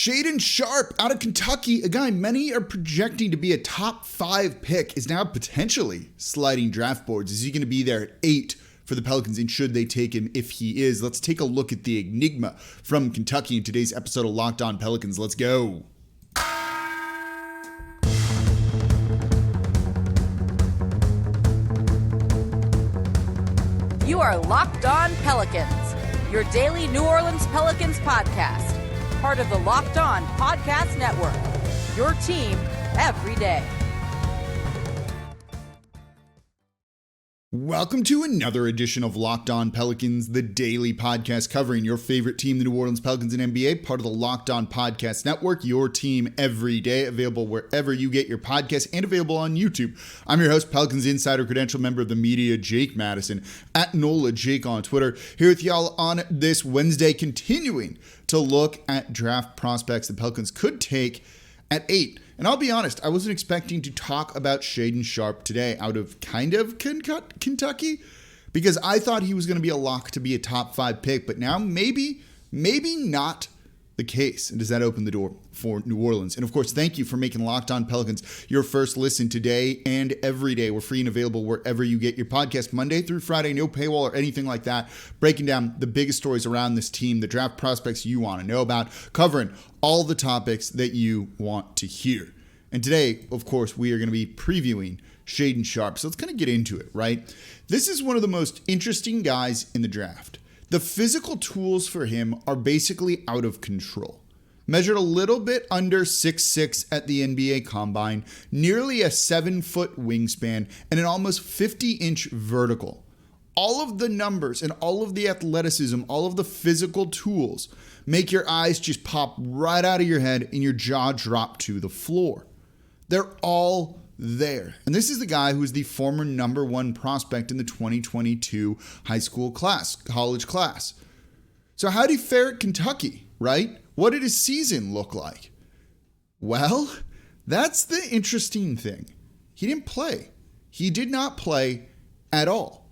Shaedon Sharpe out of Kentucky, a guy many are projecting to be a top 5 pick, is now potentially sliding draft boards. Is he going to be there at 8 for the Pelicans, and should they take him if he is? Let's take a look at the enigma from Kentucky in today's episode of Locked On Pelicans. Let's go. You are Locked On Pelicans, your daily New Orleans Pelicans podcast. Part of the Locked On Podcast Network, your team every day. Welcome to another edition of Locked On Pelicans, the daily podcast covering your favorite team, the New Orleans Pelicans and NBA, part of the Locked On Podcast Network, your team every day, available wherever you get your podcasts and available on YouTube. I'm your host, Pelicans Insider Credential member of the media, Jake Madison, at NOLA Jake on Twitter, here with y'all on this Wednesday, continuing to look at draft prospects the Pelicans could take at 8. And I'll be honest, I wasn't expecting to talk about Shaedon Sharpe today out of kind of Kentucky, because I thought he was going to be a lock to be a top 5 pick, but now maybe not the case. And does that open the door for New Orleans? And of course, thank you for making Locked On Pelicans your first listen today and every day. We're free and available wherever you get your podcast, Monday through Friday, no paywall or anything like that, breaking down the biggest stories around this team, the draft prospects you want to know about, covering all the topics that you want to hear. And today, of course, we are going to be previewing Shaedon Sharpe. So let's kind of get into it, right? This is one of the most interesting guys in the draft. The physical tools for him are basically out of control. Measured a little bit under 6'6" at the NBA Combine, nearly a 7-foot wingspan, and an almost 50-inch vertical. All of the numbers and all of the athleticism, all of the physical tools make your eyes just pop right out of your head and your jaw drop to the floor. They're all there. And this is the guy who is the former number 1 prospect in the 2022 college class. So how did he fare at Kentucky, right? What did his season look like? Well, that's the interesting thing. He didn't play. He did not play at all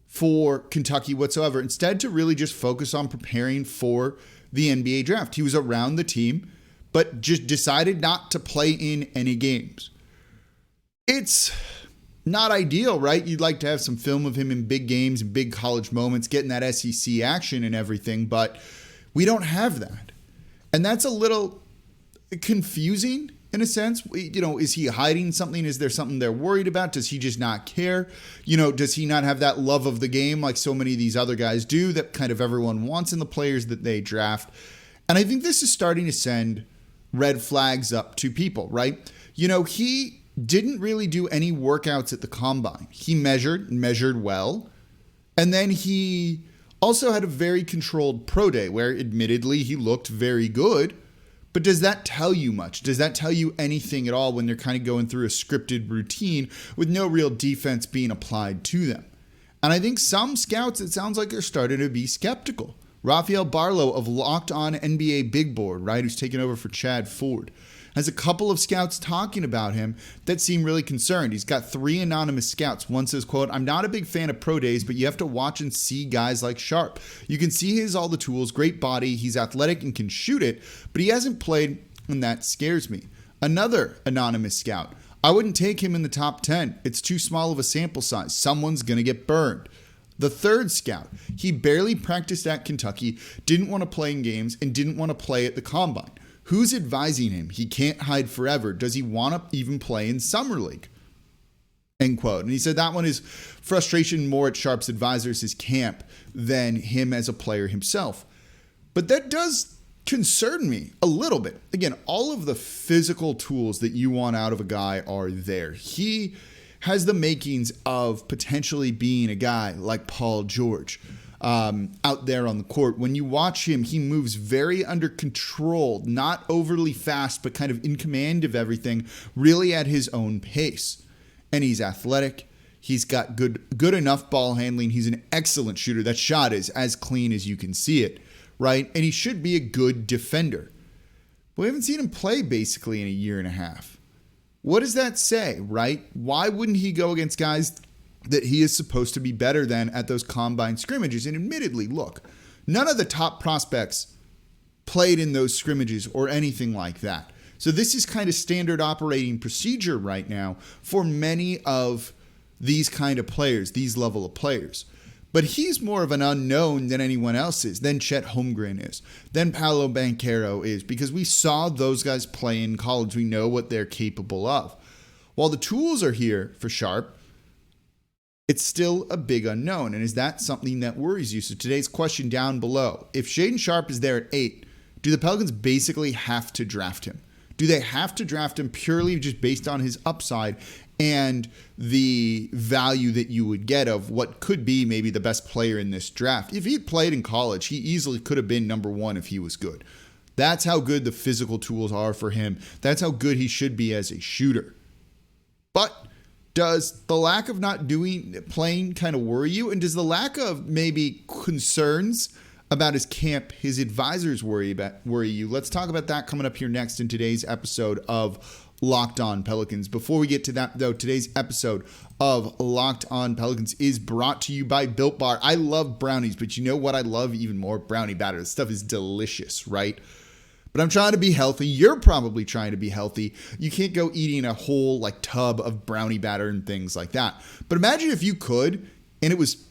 for Kentucky whatsoever. Instead, to really just focus on preparing for the NBA draft. He was around the team, but just decided not to play in any games. It's not ideal, right? You'd like to have some film of him in big games, big college moments, getting that SEC action and everything, but we don't have that. And that's a little confusing in a sense. You know, is he hiding something? Is there something they're worried about? Does he just not care? You know, does he not have that love of the game like so many of these other guys do that kind of everyone wants in the players that they draft? And I think this is starting to send red flags up to people, right? You know, he didn't really do any workouts at the Combine. He measured well. And then he also had a very controlled pro day where admittedly he looked very good. But does that tell you much? Does that tell you anything at all when they're kind of going through a scripted routine with no real defense being applied to them? And I think some scouts, it sounds like they're starting to be skeptical. Rafael Barlow of Locked On NBA Big Board, right, who's taken over for Chad Ford, has a couple of scouts talking about him that seem really concerned. He's got 3 anonymous scouts. One says, quote, "I'm not a big fan of pro days, but you have to watch and see guys like Sharpe. You can see he has all the tools, great body, he's athletic and can shoot it, but he hasn't played, and that scares me." Another anonymous scout, "I wouldn't take him in the top 10. It's too small of a sample size. Someone's going to get burned." The third scout, he barely practiced at Kentucky, didn't want to play in games, and didn't want to play at the Combine. Who's advising him? He can't hide forever. Does he want to even play in Summer League? End quote. And he said that one is frustration more at Sharpe's advisors, his camp, than him as a player himself. But that does concern me a little bit. Again, all of the physical tools that you want out of a guy are there. He has the makings of potentially being a guy like Paul George. Out there on the court. When you watch him, he moves very under control, not overly fast, but kind of in command of everything, really at his own pace. And he's athletic. He's got good enough ball handling. He's an excellent shooter. That shot is as clean as you can see it, right? And he should be a good defender. But we haven't seen him play basically in a year and a half. What does that say, right? Why wouldn't he go against guys that he is supposed to be better than at those Combine scrimmages? And admittedly, look, none of the top prospects played in those scrimmages or anything like that. So this is kind of standard operating procedure right now for many of these kind of players, these level of players. But he's more of an unknown than anyone else is, than Chet Holmgren is, than Paolo Banchero is, because we saw those guys play in college. We know what they're capable of. While the tools are here for Sharpe, it's still a big unknown. And is that something that worries you? So today's question down below: if Shaedon Sharpe is there at 8, do the Pelicans basically have to draft him? Do they have to draft him purely just based on his upside and the value that you would get of what could be maybe the best player in this draft? If he had played in college, he easily could have been number 1 if he was good. That's how good the physical tools are for him. That's how good he should be as a shooter. But does the lack of not playing kind of worry you? And does the lack of maybe concerns about his camp, his advisors worry you? Let's talk about that coming up here next in today's episode of Locked On Pelicans. Before we get to that, though, today's episode of Locked On Pelicans is brought to you by Built Bar. I love brownies, but you know what I love even more? Brownie batter. This stuff is delicious, right? But I'm trying to be healthy. You're probably trying to be healthy. You can't go eating a whole tub of brownie batter and things like that. But imagine if you could, and it was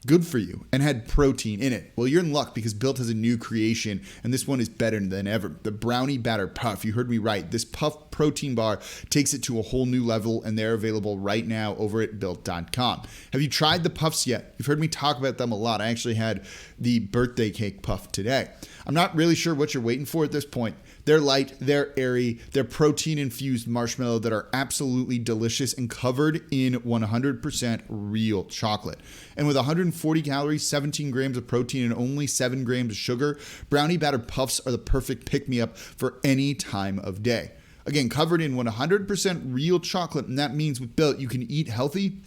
good for you and had protein in it. Well, you're in luck because Built has a new creation, and this one is better than ever. The Brownie Batter Puff. You heard me right. This Puff protein bar takes it to a whole new level, and they're available right now over at Built.com. Have you tried the Puffs yet? You've heard me talk about them a lot. I actually had the birthday cake puff today. I'm not really sure what you're waiting for at this point. They're light, they're airy, they're protein-infused marshmallow that are absolutely delicious and covered in 100% real chocolate. And with 140 calories, 17 grams of protein, and only 7 grams of sugar, Brownie Batter Puffs are the perfect pick-me-up for any time of day. Again, covered in 100% real chocolate, and that means with Built, you can eat healthy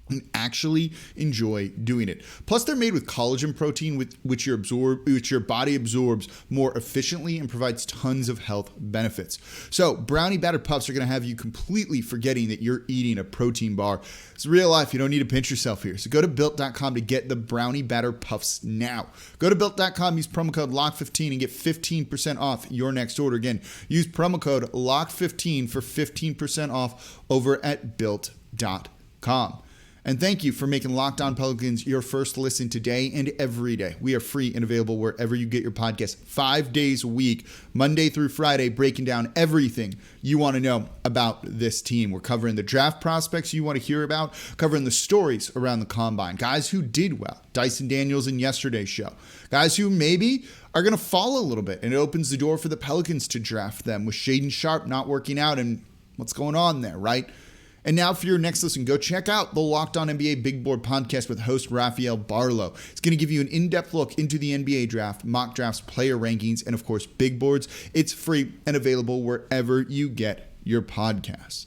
and actually enjoy doing it. Plus, they're made with collagen protein, which your body absorbs more efficiently and provides tons of health benefits. So, Brownie Batter Puffs are going to have you completely forgetting that you're eating a protein bar. It's real life. You don't need to pinch yourself here. So, go to Built.com to get the Brownie Batter Puffs now. Go to Built.com, use promo code LOCK15 and get 15% off your next order. Again, use promo code LOCK15 for 15% off over at Built.com. And thank you for making Locked On Pelicans your first listen today and every day. We are free and available wherever you get your podcasts 5 days a week, Monday through Friday, breaking down everything you want to know about this team. We're covering the draft prospects you want to hear about, covering the stories around the combine, guys who did well, Dyson Daniels in yesterday's show, guys who maybe are going to fall a little bit, and it opens the door for the Pelicans to draft them with Shaedon Sharpe not working out and what's going on there, right? And now for your next listen, go check out the Locked On NBA Big Board podcast with host Rafael Barlow. It's going to give you an in-depth look into the NBA draft, mock drafts, player rankings, and of course, big boards. It's free and available wherever you get your podcasts.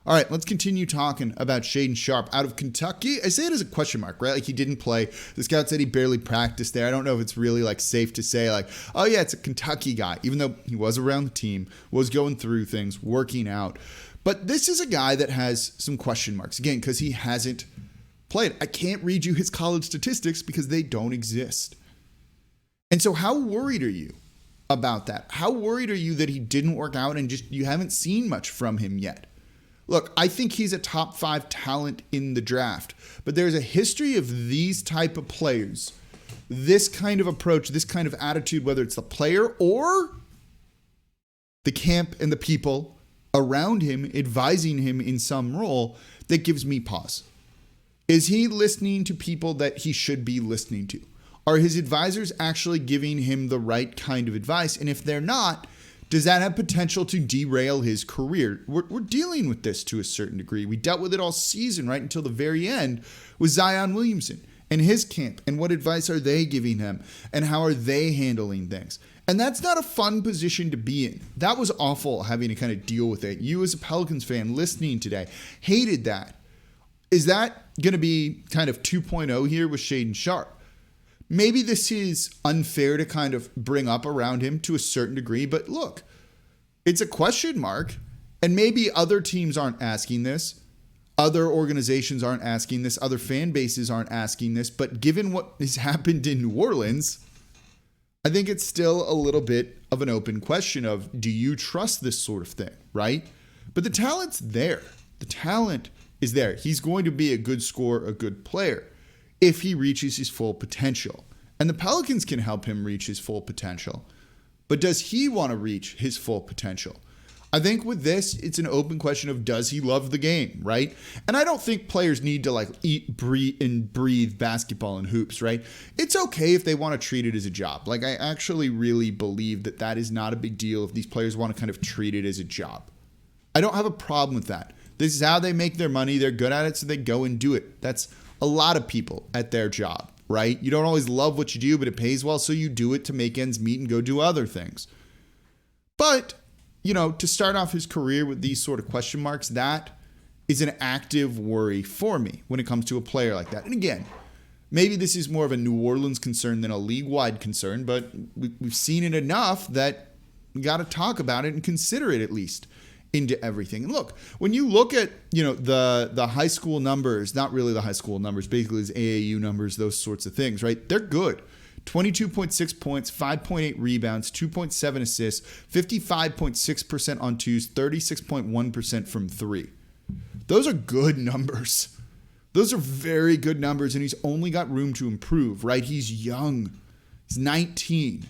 All right, let's continue talking about Shaedon Sharpe out of Kentucky. I say it as a question mark, right? Like, he didn't play. The scout said he barely practiced there. I don't know if it's really safe to say oh yeah, it's a Kentucky guy, even though he was around the team, was going through things, working out. But this is a guy that has some question marks, again, because he hasn't played. I can't read you his college statistics because they don't exist. And so how worried are you about that? How worried are you that he didn't work out and just you haven't seen much from him yet? Look, I think he's a top 5 talent in the draft, but there's a history of these type of players, this kind of approach, this kind of attitude, whether it's the player or the camp and the people around him, advising him in some role, that gives me pause. Is he listening to people that he should be listening to? Are his advisors actually giving him the right kind of advice? And if they're not, does that have potential to derail his career? We're dealing with this to a certain degree. We dealt with it all season, right, until the very end with Zion Williamson and his camp. And what advice are they giving him? And how are they handling things? And that's not a fun position to be in. That was awful, having to kind of deal with it. You as a Pelicans fan listening today hated that. Is that going to be kind of 2.0 here with Shaedon Sharpe? Maybe this is unfair to kind of bring up around him to a certain degree, but look, it's a question mark, and maybe other teams aren't asking this, other organizations aren't asking this, other fan bases aren't asking this, but given what has happened in New Orleans, I think it's still a little bit of an open question of, do you trust this sort of thing, right? But the talent's there. The talent is there. He's going to be a good scorer, a good player, if he reaches his full potential. And the Pelicans can help him reach his full potential. But does he want to reach his full potential? I think with this, it's an open question of, does he love the game, right? And I don't think players need to eat, breathe basketball and hoops, right? It's okay if they want to treat it as a job. I actually really believe that that is not a big deal if these players want to kind of treat it as a job. I don't have a problem with that. This is how they make their money. They're good at it, so they go and do it. That's a lot of people at their job, right? You don't always love what you do, but it pays well, so you do it to make ends meet and go do other things. But to start off his career with these sort of question marks, that is an active worry for me when it comes to a player like that. And again, maybe this is more of a New Orleans concern than a league-wide concern, but we've seen it enough that we got to talk about it and consider it at least into everything. And look, when you look at, the high school numbers, not really the high school numbers, basically his AAU numbers, those sorts of things, right? They're good. 22.6 points, 5.8 rebounds, 2.7 assists, 55.6% on twos, 36.1% from three. Those are good numbers. Those are very good numbers, and he's only got room to improve, right? He's young. He's 19.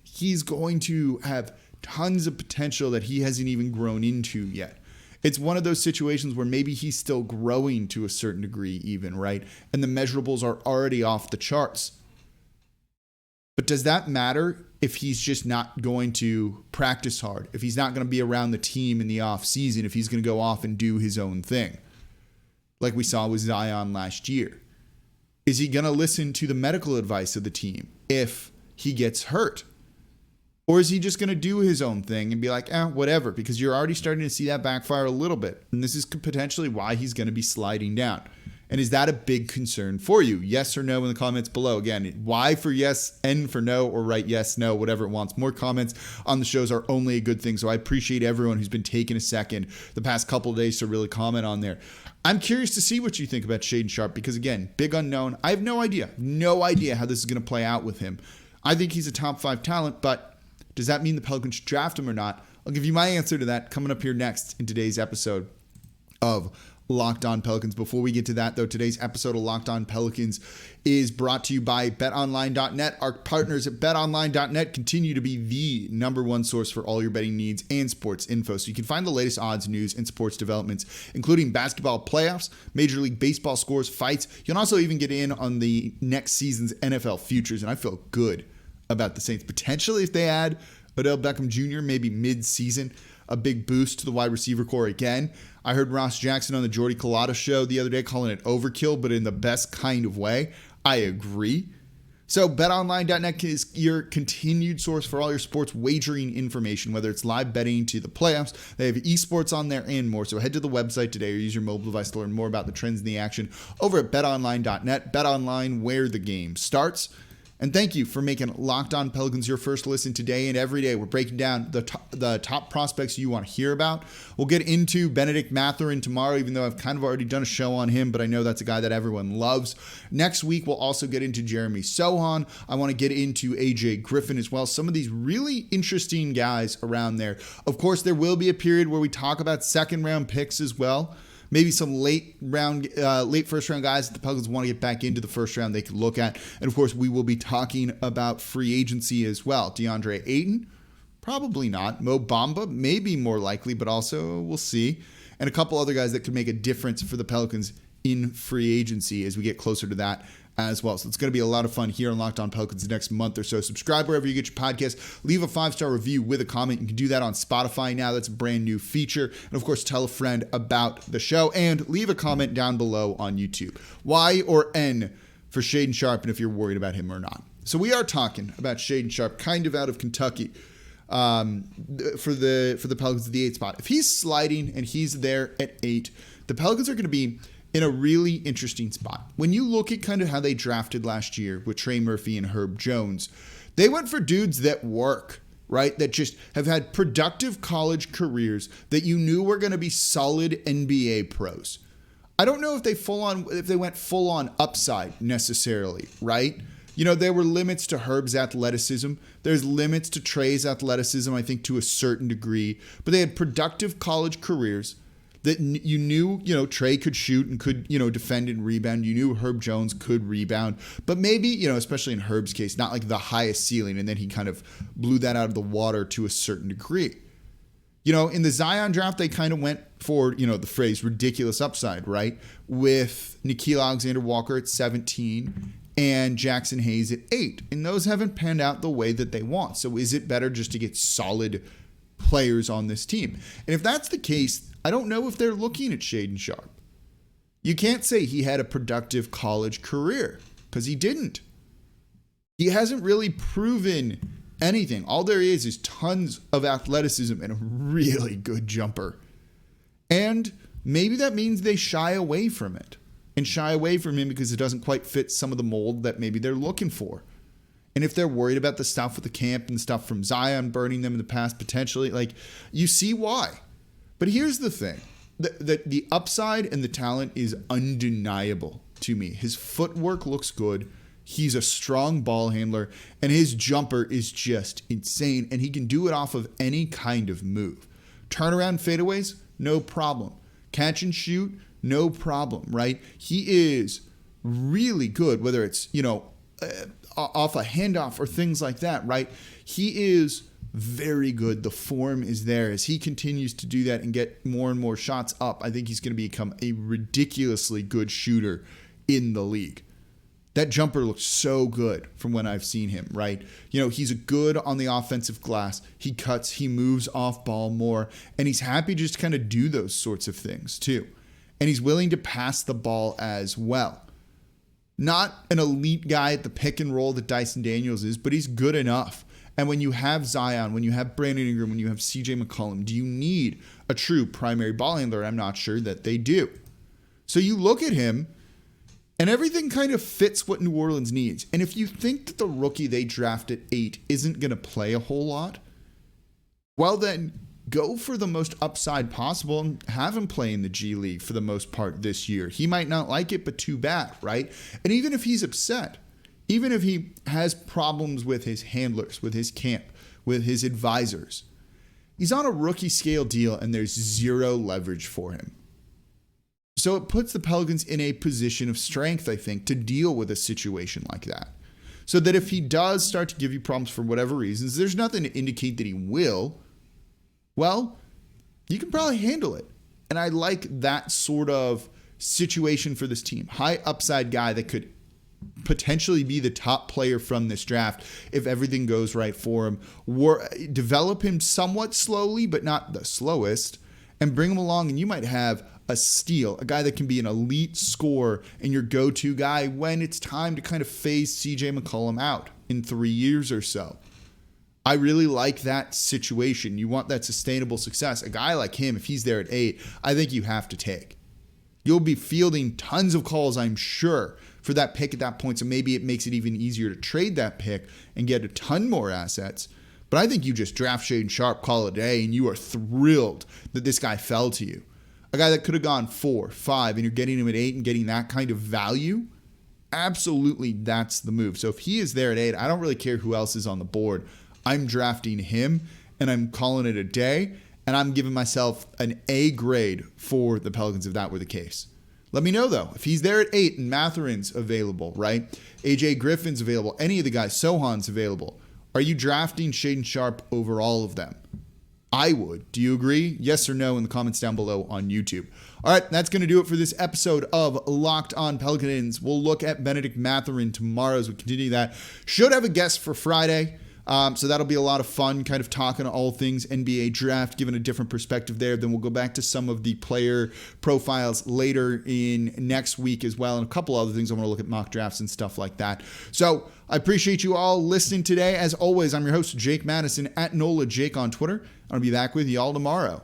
He's going to have tons of potential that he hasn't even grown into yet. It's one of those situations where maybe he's still growing to a certain degree even, right? And the measurables are already off the charts. But does that matter if he's just not going to practice hard, if he's not going to be around the team in the off season, if he's going to go off and do his own thing, like we saw with Zion last year? Is he going to listen to the medical advice of the team if he gets hurt? Or is he just going to do his own thing and be like, whatever, because you're already starting to see that backfire a little bit. And this is potentially why he's going to be sliding down. And is that a big concern for you? Yes or no in the comments below. Again, Y for yes, N for no, or write yes, no, whatever it wants. More comments on the shows are only a good thing. So I appreciate everyone who's been taking a second the past couple of days to really comment on there. I'm curious to see what you think about Shaedon Sharpe because, again, big unknown. I have no idea how this is going to play out with him. I think he's a top 5 talent, but does that mean the Pelicans should draft him or not? I'll give you my answer to that coming up here next in today's episode of Locked On Pelicans. Before we get to that, though, today's episode of Locked On Pelicans is brought to you by BetOnline.net. Our partners at BetOnline.net continue to be the number one source for all your betting needs and sports info. So you can find the latest odds, news, and sports developments, including basketball playoffs, Major League Baseball scores, fights. You can also even get in on the next season's NFL futures, and I feel good about the Saints. Potentially, if they add Odell Beckham Jr., maybe mid-season, a big boost to the wide receiver core again. I heard Ross Jackson on the Jordy Collada show the other day calling it overkill, but in the best kind of way. I agree. So BetOnline.net is your continued source for all your sports wagering information, whether it's live betting to the playoffs. They have esports on there and more. So head to the website today or use your mobile device to learn more about the trends in the action over at BetOnline.net. BetOnline, where the game starts. And thank you for making Locked On Pelicans your first listen today and every day. We're breaking down the top prospects you want to hear about. We'll get into Benedict Mathurin tomorrow, even though I've kind of already done a show on him, but I know that's a guy that everyone loves. Next week, we'll also get into Jeremy Sohan. I want to get into AJ Griffin as well. Some of these really interesting guys around there. Of course, there will be a period where we talk about second-round picks as well. Maybe some late first round guys that the Pelicans want to get back into the first round they could look at. And of course, we will be talking about free agency as well. DeAndre Ayton, probably not. Mo Bamba, maybe more likely, but also we'll see. And a couple other guys that could make a difference for the Pelicans in free agency as we get closer to that as well. So it's going to be a lot of fun here on Locked On Pelicans the next month or so. Subscribe wherever you get your podcast. Leave a 5-star review with a comment. You can do that on Spotify now. That's a brand new feature. And of course, tell a friend about the show and leave a comment down below on YouTube. Y or N for Shaedon Sharpe, and if you're worried about him or not. So we are talking about Shaedon Sharpe, kind of out of Kentucky, for the Pelicans at the 8 spot. If he's sliding and he's there at 8, the Pelicans are going to be in a really interesting spot. When you look at kind of how they drafted last year with Trey Murphy and Herb Jones, they went for dudes that work, right? That just have had productive college careers that you knew were going to be solid NBA pros. I don't know if they went full on upside necessarily, right? There were limits to Herb's athleticism. There's limits to Trey's athleticism, I think, to a certain degree. But they had productive college careers that you knew, Trey could shoot and could, defend and rebound. You knew Herb Jones could rebound. But maybe, especially in Herb's case, not like the highest ceiling. And then he kind of blew that out of the water to a certain degree. In the Zion draft, they kind of went for, the phrase ridiculous upside, right? With Nickeil Alexander-Walker at 17 and Jackson Hayes at 8. And those haven't panned out the way that they want. So is it better just to get solid players on this team? And if that's the case, I don't know if they're looking at Shaedon Sharpe. You can't say he had a productive college career because he didn't. He hasn't really proven anything. All there is tons of athleticism and a really good jumper. And maybe that means they shy away from it and shy away from him because it doesn't quite fit some of the mold that maybe they're looking for. And if they're worried about the stuff with the camp and stuff from Zion burning them in the past potentially, you see why. But here's the thing. The upside and the talent is undeniable to me. His footwork looks good. He's a strong ball handler. And his jumper is just insane. And he can do it off of any kind of move. Turnaround fadeaways, no problem. Catch and shoot, no problem, right? He is really good, whether it's, off a handoff or things like that, right? He is very good. The form is there. As he continues to do that and get more and more shots up, I think he's going to become a ridiculously good shooter in the league. That jumper looks so good from when I've seen him, right? He's good on the offensive glass. He cuts, he moves off ball more, and he's happy just to kind of do those sorts of things too. And he's willing to pass the ball as well. Not an elite guy at the pick and roll that Dyson Daniels is, but he's good enough. And when you have Zion, when you have Brandon Ingram, when you have CJ McCollum, do you need a true primary ball handler? I'm not sure that they do. So you look at him, and everything kind of fits what New Orleans needs. And if you think that the rookie they draft at 8 isn't going to play a whole lot, well then go for the most upside possible and have him play in the G League for the most part this year. He might not like it, but too bad, right? And even if he's upset, even if he has problems with his handlers, with his camp, with his advisors, he's on a rookie scale deal and there's zero leverage for him. So it puts the Pelicans in a position of strength, I think, to deal with a situation like that. So that if he does start to give you problems for whatever reasons, there's nothing to indicate that he will. Well, you can probably handle it. And I like that sort of situation for this team. High upside guy that could potentially be the top player from this draft if everything goes right for him. Develop him somewhat slowly, but not the slowest, and bring him along, and you might have a steal, a guy that can be an elite scorer and your go-to guy when it's time to kind of phase CJ McCollum out in 3 years or so. I really like that situation. You want that sustainable success. A guy like him, if he's there at 8, I think you have to take. You'll be fielding tons of calls, I'm sure, for that pick at that point. So maybe it makes it even easier to trade that pick and get a ton more assets. But I think you just draft Shaedon Sharpe, call it a day, and you are thrilled that this guy fell to you. A guy that could have gone 4, 5, and you're getting him at 8 and getting that kind of value. Absolutely, that's the move. So if he is there at 8, I don't really care who else is on the board. I'm drafting him, and I'm calling it a day, and I'm giving myself an A grade for the Pelicans if that were the case. Let me know, though, if he's there at 8 and Matherin's available, right? AJ Griffin's available, any of the guys, Sohan's available. Are you drafting Shaedon Sharpe over all of them? I would. Do you agree? Yes or no in the comments down below on YouTube. All right, that's going to do it for this episode of Locked On Pelicans. We'll look at Benedict Mathurin tomorrow as we continue that. Should have a guest for Friday. So that'll be a lot of fun, kind of talking all things NBA draft, giving a different perspective there. Then we'll go back to some of the player profiles later in next week as well, and a couple other things. I want to look at mock drafts and stuff like that. So I appreciate you all listening today. As always, I'm your host, Jake Madison, at NOLA Jake on Twitter. I'll be back with you all tomorrow.